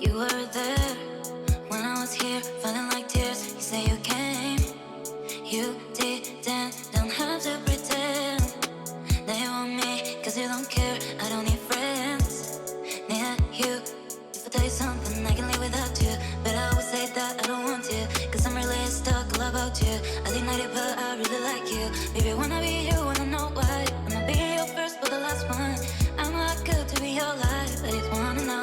You were there when I was here, falling like tears. You say you came, you didn't, don't have to pretend that you want me, cause you don't care. I don't need friends near you. If I tell you something, I can live without you, but I always say that I don't want to, cause I'm really stuck all about you. I deny it, but I really like you. Baby, wanna be you, wanna know why. I'ma be your first but the last one. I'm not good to be your life, I just wanna know.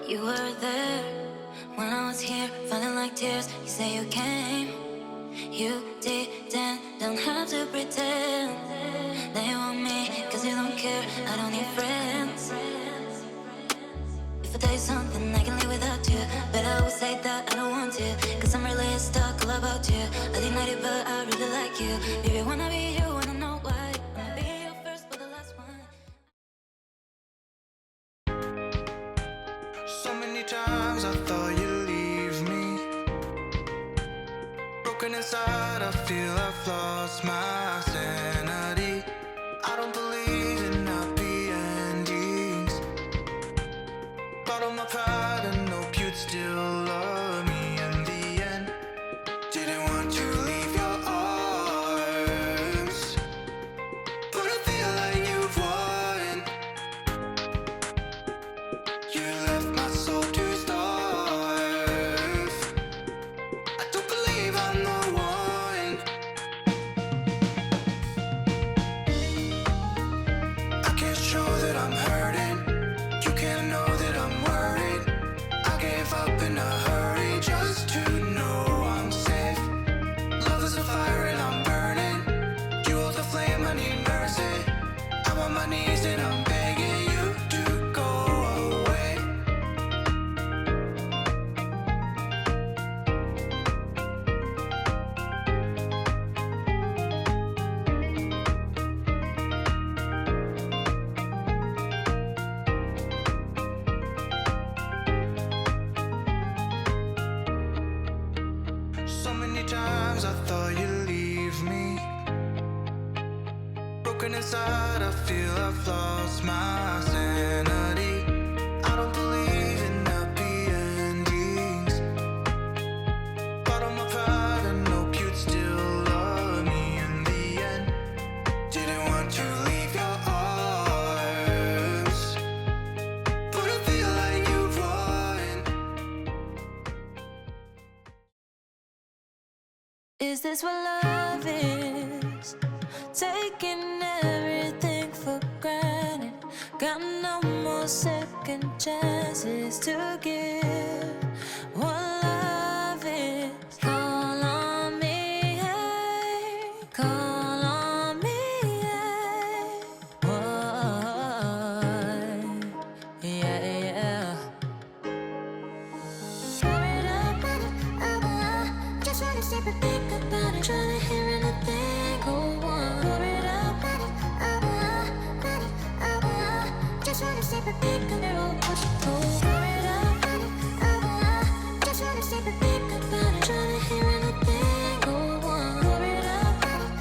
You were there when I was here, falling like tears. You say you came, you didn't, don't have to pretend that you want me, cause you don't care. I don't need friends. If I tell you something, I can live without you, but I always say that I don't want to, cause I'm really stuck all about you. I deny it, but I really like you. Baby, wanna be you, wanna know why. Wanna be your first but the last one. So many times I thought you'd leave me. Broken inside, I feel I've lost my sanity. I don't believe in happy endings. Got on my pride and hope you'd still love me in the end. Didn't want to leave your arms, but I feel like you've won. You left my soul to starve. I don't believe I'm the one. I can't show that I'm hurting. You can't know that I'm worried. I gave up in a hurry just to know I'm safe. Love is a fire and I'm burning. You hold the flame, I need mercy. I'm on my knees and I'm begging you to go away. So many times I thought you'd leave me. Broken inside, I feel I've lost my sanity. I don't believe in happy endings. Got on my pride and hope you'd still love me in the end. Didn't want to leave your arms, but I feel like you've won. Is this what love is? Taking everything for granted. Got no more second chances to give. What love is? Call on me, hey. Call on me, hey. What? Yeah, yeah. Worried about it, just wanna sit but think about it. Trying to hear anything go on. Worried about it, just wanna sit but think about it. What you go. Worried about it, just wanna sit but think about it. Trying to hear anything go on. Worried about it,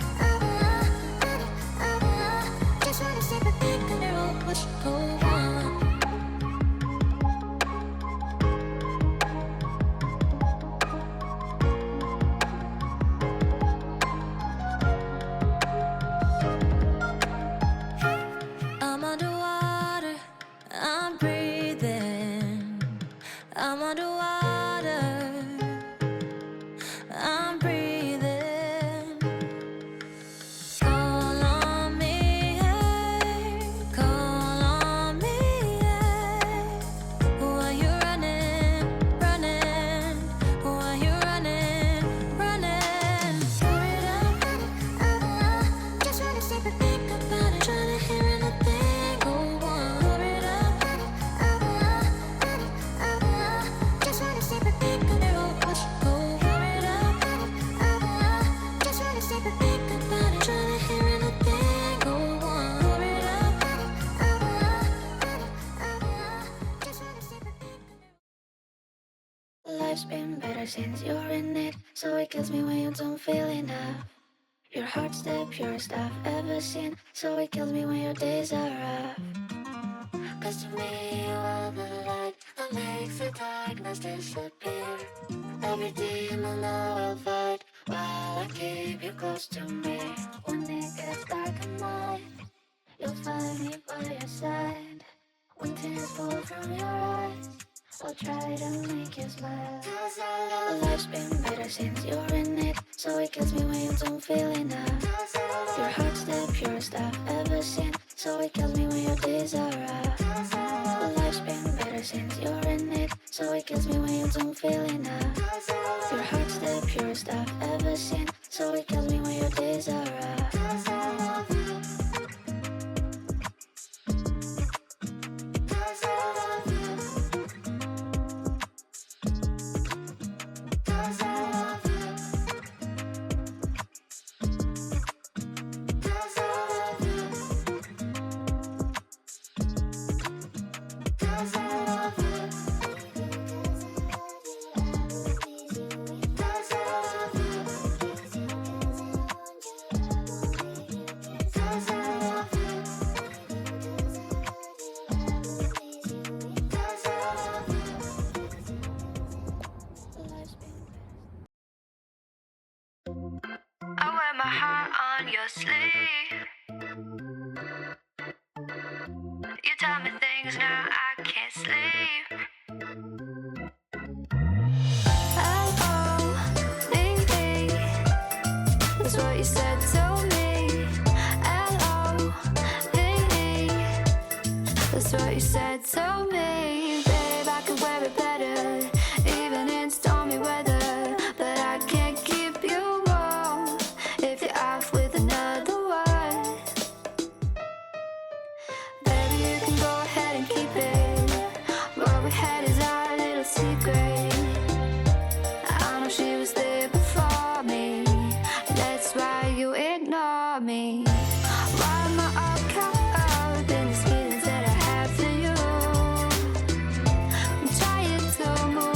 just wanna sit but think about it. What you go on. I'm underwater, I'm breathing. Life's been better since you're in it, so it kills me when you don't feel enough. Your heart's the purest I've ever seen, so it kills me when your days are rough. Cause to me you are the light that makes the darkness disappear. Every demon I will fight while I keep you close to me. When it gets dark at night, you'll find me by your side. When tears fall from your eyes, I'll try to make you smile. Cause I love life's been better since you're in it, so it kills me when you don't feel enough. Your heart's the purest I've ever seen, so it kills me when your days are rough. Life's been better since you're in it, so it kills me when you don't feel enough. Your heart's the purest I've ever seen, so it kills me when your days are rough. Cause I love you. Cause I love you. Cause I love you. Cause I love you. Cause I love you. Cause I love you. Cause I love you. Cause I love you. I wear my heart on your sleeve. You tell me things now I can't sleep. L-O-V-E, that's what you said to me. L-O-V-E, that's what you said to me. Babe, I could wear it better, even in stormy weather, but I can't keep you warm if you're off with another one. Baby, you can go ahead and keep it. What we had is our little secret. I know she was there before me, that's why you ignore me. Why am I all caught up in these feelings that I have for you? I'm trying to move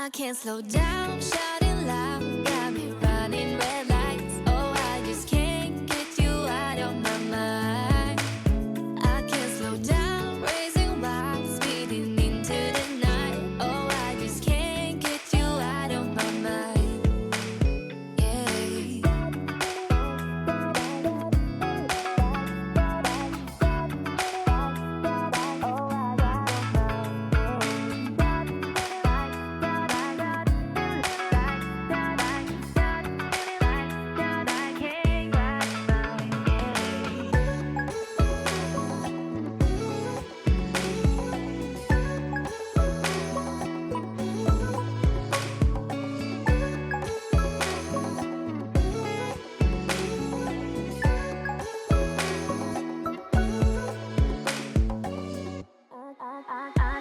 I can't slow down, shouting loud, got me running red lights. Oh, I just can't get you out of my mind. I can't slow down, racing wild, speeding into the night. Oh, I just can't get you out of my mind. Yeah.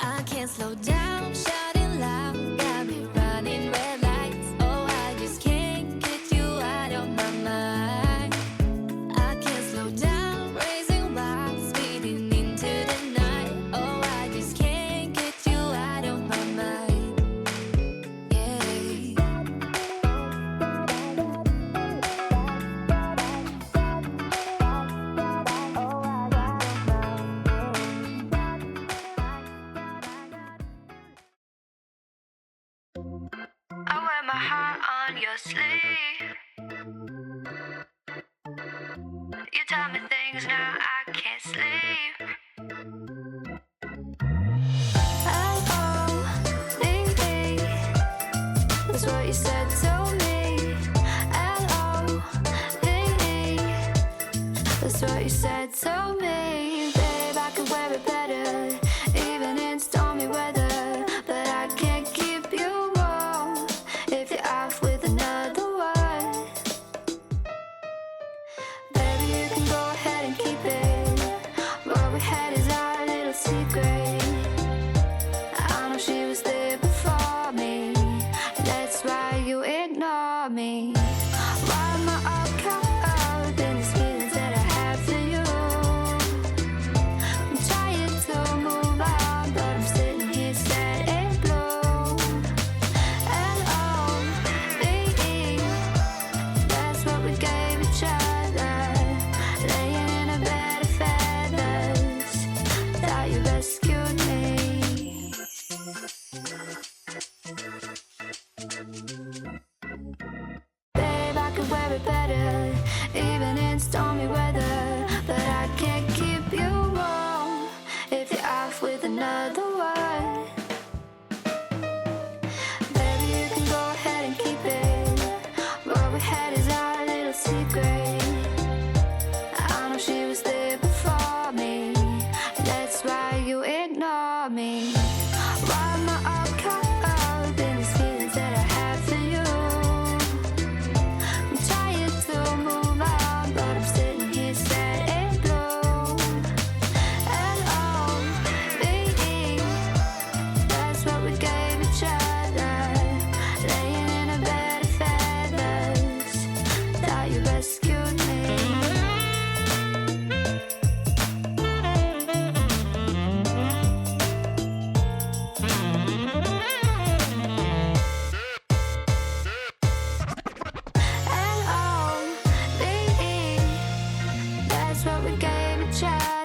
I can't slow down, shouting loud, got me running red lights. Oh, I just can't get you out of my mind. I can't slow down, racing wild, speeding into the night. Oh, I just can't get you out of my mind. Yeah. I wear my heart on your sleeve. You tell me things now I can't sleep. L-O-V-E, that's what you said to me. L-O-V-E, that's what you said to me. Babe, I could wear it better, even in stormy weather. But I can't keep you warm if you're off with another one. Baby, you can go ahead and keep it. What we had is our little secret. I know she was there before me. That's why you ignore me. Why am I all caught up in these feelings that I have for you? I'm trying to move on, but I'm sitting here sad and blue. L-O-V-E, that's what we gave each other. Laying in a bed of feathers, thought you rescued me. Babe, I could wear it better, even in stormy weather. But I can't keep you warm if you're off with another one. Baby, you can go ahead and keep it. What we had is our little secret. I know she was there before me. That's why you ignore me. Why am I all caught up in these feelings that I have for you? I'm trying to move on, but I'm sitting here sad and blue. L-O-V-E, that's what we gave each other. Laying in a bed of feathers, thought you rescued me. L-O-V-E, that's what we gave each other.